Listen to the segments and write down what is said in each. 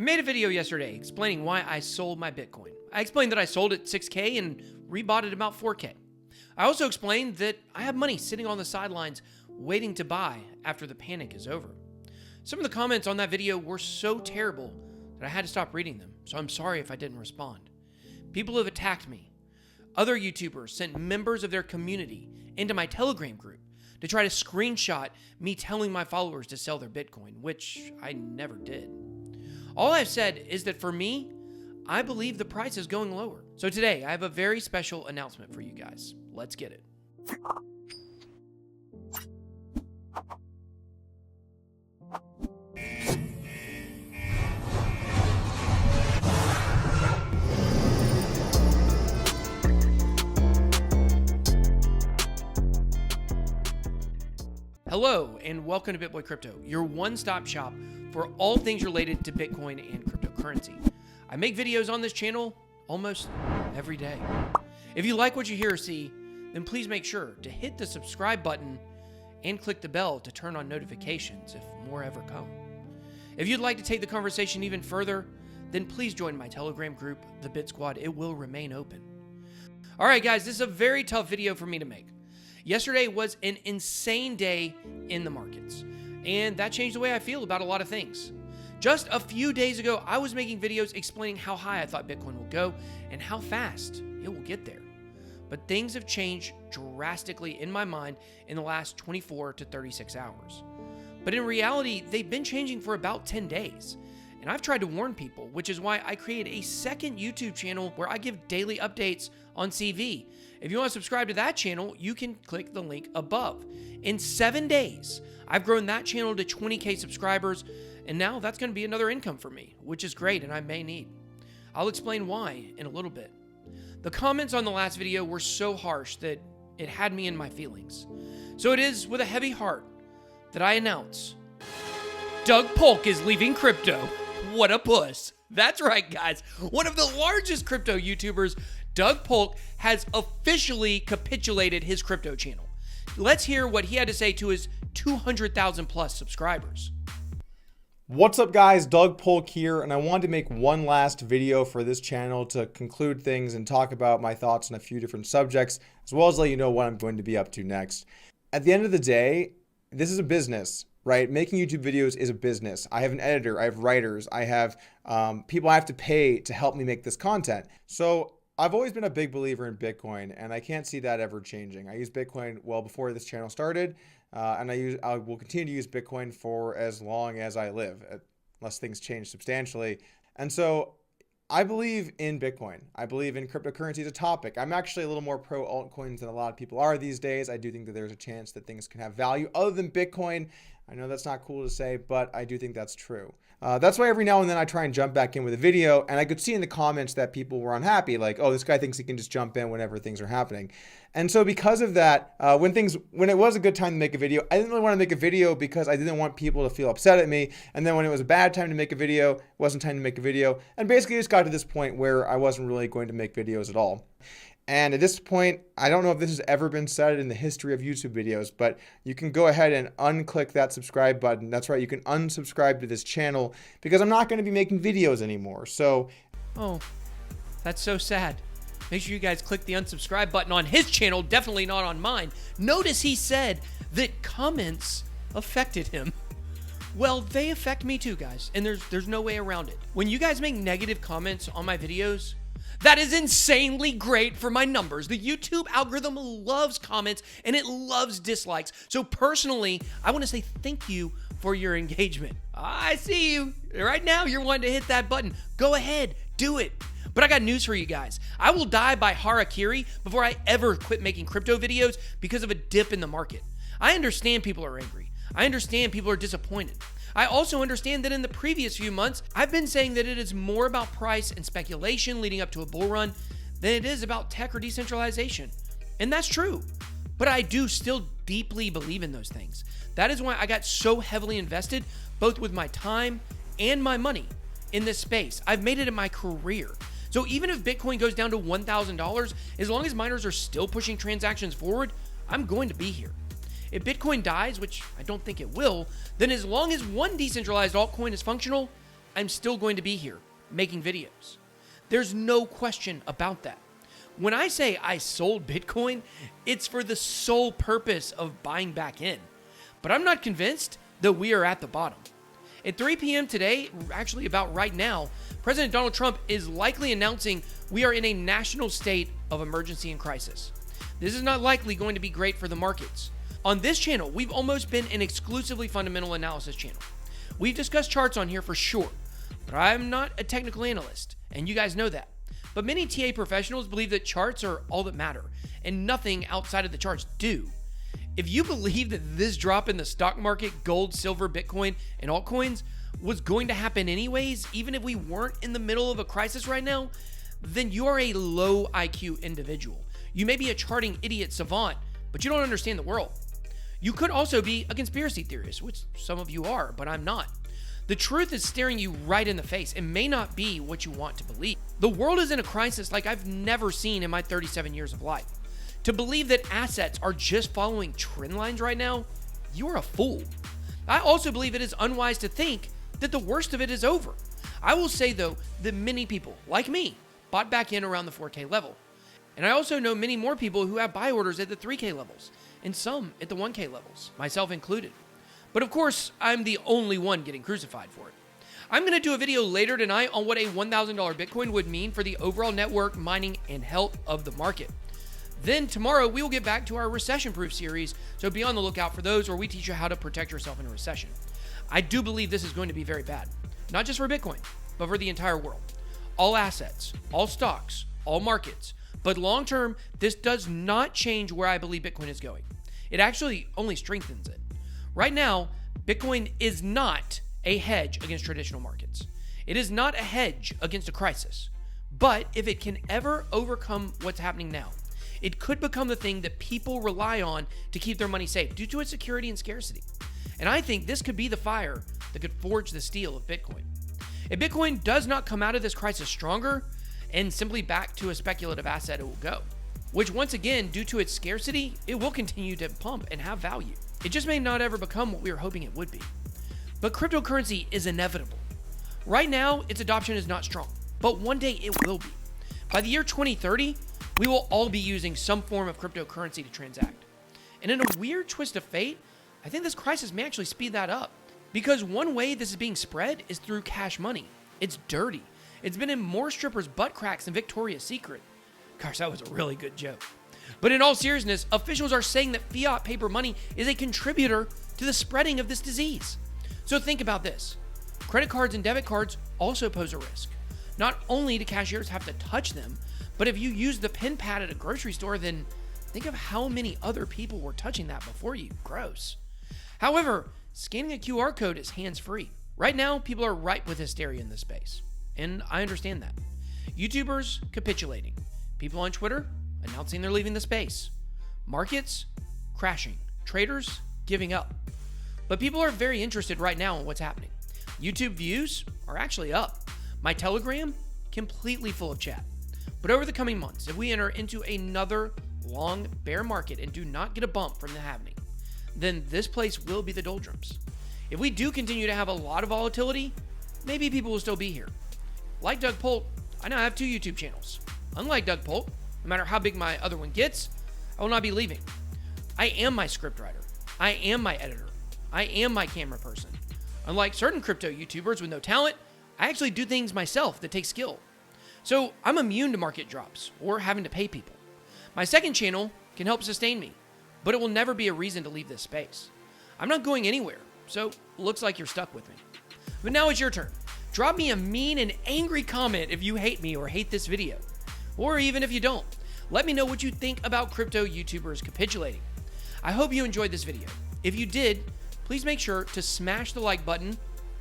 I made a video yesterday explaining why I sold my Bitcoin. I explained that I sold at 6K and rebought at about 4K. I also explained that I have money sitting on the sidelines waiting to buy after the panic is over. Some of the comments on that video were so terrible that I had to stop reading them, so I'm sorry if I didn't respond. People have attacked me. Other YouTubers sent members of their community into my Telegram group to try to screenshot me telling my followers to sell their Bitcoin, which I never did. All I've said is that for me, I believe the price is going lower. So today, I have a very special announcement for you guys. Let's get it. Hello, and welcome to BitBoyCrypto, your one-stop shop for all things related to Bitcoin and cryptocurrency. I make videos on this channel almost every day. If you like what you hear or see, then please make sure to hit the subscribe button and click the bell to turn on notifications if more ever come. If you'd like to take the conversation even further, then please join my Telegram group, the Bit Squad. It will remain open. All right, guys, this is a very tough video for me to make. Yesterday was an insane day in the markets, and that changed the way I feel about a lot of things. Just a few days ago, I was making videos explaining how high I thought Bitcoin will go and how fast it will get there. But things have changed drastically in my mind in the last 24 to 36 hours. But in reality, they've been changing for about 10 days. And I've tried to warn people, which is why I created a second YouTube channel where I give daily updates on CV. If you want to subscribe to that channel, you can click the link above. In 7 days, I've grown that channel to 20K subscribers, and now that's going to be another income for me, which is great and I may need. I'll explain why in a little bit. The comments on the last video were so harsh that it had me in my feelings. So it is with a heavy heart that I announce Doug Polk is leaving crypto. What a puss. That's right, guys. One of the largest crypto YouTubers, Doug Polk, has officially capitulated his crypto channel. Let's hear what he had to say to his 200,000 plus subscribers. What's up, guys? Doug Polk here, and I wanted to make one last video for this channel to conclude things and talk about my thoughts on a few different subjects, as well as let you know what I'm going to be up to next. At the end of the day, this is a business, right? Making YouTube videos is a business. I have an editor, I have writers, I have people I have to pay to help me make this content. So I've always been a big believer in Bitcoin, and I can't see that ever changing. I used Bitcoin well before this channel started, and I will continue to use Bitcoin for as long as I live, unless things change substantially. And so I believe in Bitcoin. I believe in cryptocurrency as a topic. I'm actually a little more pro altcoins than a lot of people are these days. I do think that there's a chance that things can have value other than Bitcoin. I know that's not cool to say, but I do think that's true. That's why every now and then I try and jump back in with a video, and I could see in the comments that people were unhappy, like, oh, this guy thinks he can just jump in whenever things are happening. And so because of that, when it was a good time to make a video, I didn't really want to make a video because I didn't want people to feel upset at me. And then when it was a bad time to make a video, it wasn't time to make a video. And basically it just got to this point where I wasn't really going to make videos at all. And at this point, I don't know if this has ever been said in the history of YouTube videos, but you can go ahead and unclick that subscribe button. That's right, you can unsubscribe to this channel because I'm not going to be making videos anymore. So, oh, that's so sad. Make sure you guys click the unsubscribe button on his channel, definitely not on mine. Notice he said that comments affected him. Well, they affect me too, guys, and there's no way around it. When you guys make negative comments on my videos, that is insanely great for my numbers. The YouTube algorithm loves comments and it loves dislikes. So personally, I want to say thank you for your engagement. I see you. Right now, you're wanting to hit that button. Go ahead, do it. But I got news for you guys. I will die by harakiri before I ever quit making crypto videos because of a dip in the market. I understand people are angry. I understand people are disappointed. I also understand that in the previous few months, I've been saying that it is more about price and speculation leading up to a bull run than it is about tech or decentralization. And that's true. But I do still deeply believe in those things. That is why I got so heavily invested, both with my time and my money in this space. I've made it in my career. So even if Bitcoin goes down to $1,000, as long as miners are still pushing transactions forward, I'm going to be here. If Bitcoin dies, which I don't think it will, then as long as one decentralized altcoin is functional, I'm still going to be here making videos. There's no question about that. When I say I sold Bitcoin, it's for the sole purpose of buying back in. But I'm not convinced that we are at the bottom. At 3 p.m. today, actually about right now, President Donald Trump is likely announcing we are in a national state of emergency and crisis. This is not likely going to be great for the markets. On this channel, we've almost been an exclusively fundamental analysis channel. We've discussed charts on here for sure, but I'm not a technical analyst, and you guys know that. But many TA professionals believe that charts are all that matter, and nothing outside of the charts do. If you believe that this drop in the stock market, gold, silver, Bitcoin, and altcoins was going to happen anyways, even if we weren't in the middle of a crisis right now, then you are a low IQ individual. You may be a charting idiot savant, but you don't understand the world. You could also be a conspiracy theorist, which some of you are, but I'm not. The truth is staring you right in the face and may not be what you want to believe. The world is in a crisis like I've never seen in my 37 years of life. To believe that assets are just following trend lines right now, you are a fool. I also believe it is unwise to think that the worst of it is over. I will say though that many people, like me, bought back in around the 4K level. And I also know many more people who have buy orders at the 3K levels and some at the 1K levels, myself included. But of course, I'm the only one getting crucified for it. I'm going to do a video later tonight on what a $1,000 Bitcoin would mean for the overall network, mining, and health of the market. Then tomorrow, we will get back to our recession-proof series, so be on the lookout for those where we teach you how to protect yourself in a recession. I do believe this is going to be very bad, not just for Bitcoin, but for the entire world. All assets, all stocks, all markets. But long-term, this does not change where I believe Bitcoin is going. It actually only strengthens it. Right now, Bitcoin is not a hedge against traditional markets. It is not a hedge against a crisis. But if it can ever overcome what's happening now, it could become the thing that people rely on to keep their money safe due to its security and scarcity. And I think this could be the fire that could forge the steel of Bitcoin. If Bitcoin does not come out of this crisis stronger and simply back to a speculative asset, it will go. Which once again, due to its scarcity, it will continue to pump and have value. It just may not ever become what we were hoping it would be. But cryptocurrency is inevitable. Right now, its adoption is not strong, but one day it will be. By the year 2030, we will all be using some form of cryptocurrency to transact. And in a weird twist of fate, I think this crisis may actually speed that up. Because one way this is being spread is through cash money. It's dirty. It's been in more strippers' butt cracks than Victoria's Secret. Gosh, that was a really good joke. But in all seriousness, officials are saying that fiat paper money is a contributor to the spreading of this disease. So think about this. Credit cards and debit cards also pose a risk. Not only do cashiers have to touch them, but if you use the PIN pad at a grocery store, then think of how many other people were touching that before you. Gross. However, scanning a QR code is hands-free. Right now, people are ripe with hysteria in this space, and I understand that. YouTubers capitulating. People on Twitter announcing they're leaving the space. Markets crashing. Traders giving up. But people are very interested right now in what's happening. YouTube views are actually up. My Telegram, completely full of chat. But over the coming months, if we enter into another long bear market and do not get a bump from the halving, then this place will be the doldrums. If we do continue to have a lot of volatility, maybe people will still be here. Like Doug Polk, I now have 2 YouTube channels. Unlike Doug Polk, no matter how big my other one gets, I will not be leaving. I am my scriptwriter. I am my editor. I am my camera person. Unlike certain crypto YouTubers with no talent, I actually do things myself that take skill. So I'm immune to market drops or having to pay people. My second channel can help sustain me, but it will never be a reason to leave this space. I'm not going anywhere, so looks like you're stuck with me. But now it's your turn. Drop me a mean and angry comment if you hate me or hate this video. Or even if you don't. Let me know what you think about crypto YouTubers capitulating. I hope you enjoyed this video. If you did, please make sure to smash the like button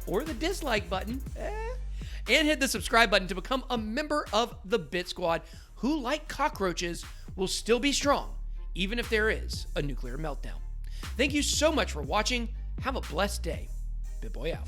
or the dislike button and hit the subscribe button to become a member of the Bit Squad who, like cockroaches, will still be strong even if there is a nuclear meltdown. Thank you so much for watching. Have a blessed day. BitBoy out.